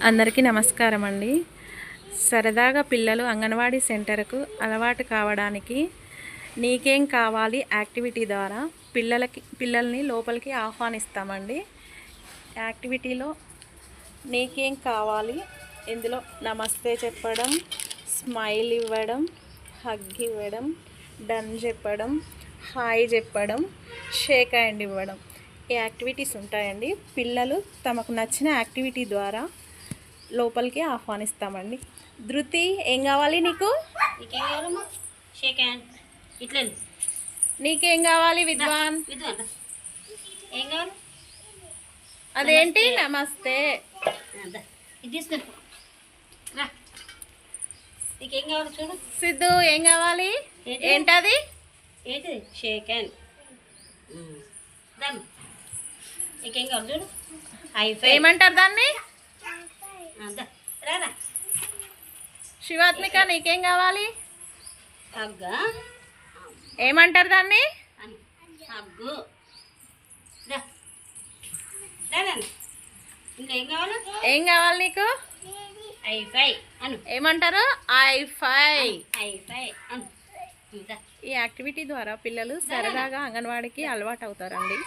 అందరికీ నమస్కారం అండి. సరదాగా పిల్లలు అంగన్వాడీ సెంటర్కు అలవాటు కావడానికి నీకేం కావాలి యాక్టివిటీ ద్వారా పిల్లల్ని లోపలికి ఆహ్వానిస్తామండి. యాక్టివిటీలో నీకేం కావాలి, ఇందులో నమస్తే చెప్పడం, స్మైల్ ఇవ్వడం, హగ్ ఇవ్వడం, డన్ చెప్పడం, హాయ్ చెప్పడం, షేక్ హ్యాండ్ ఇవ్వడం, ఈ యాక్టివిటీస్ ఉంటాయండి. పిల్లలు తమకు నచ్చిన యాక్టివిటీ ద్వారా లోపలికి ఆహ్వానిస్తామండి. ధృతి, ఏం కావాలి నీకు? Shake hand. ఇట్లా నీకేం కావాలి విద్వాన్? ఏం కావాలి? అదేంటి నమస్తే? ఇది తీసుకుని రా. నీకేం కావాలి చూడు. సిద్ధు, ఏం కావాలి? ఏంటది? ఏంటిది? Shake hand. దమ్. నీకేం కావాలి చూడు. ఏమంటారు దాన్ని? రారా. శివాత్మిక, నీకేం కావాలి? హగ్గా. ఏమంటారు దాన్ని? హగ్గు. రా. రారా. ఇంకేం కావాలి? ఏం కావాలి నీకు? ఐఫై అను. ఏమంటారు? ఐఫై. ఐఫై అను. ఈ యాక్టివిటీ ద్వారా పిల్లలు సరదాగా అంగన్వాడీకి అలవాటు అవుతారండి.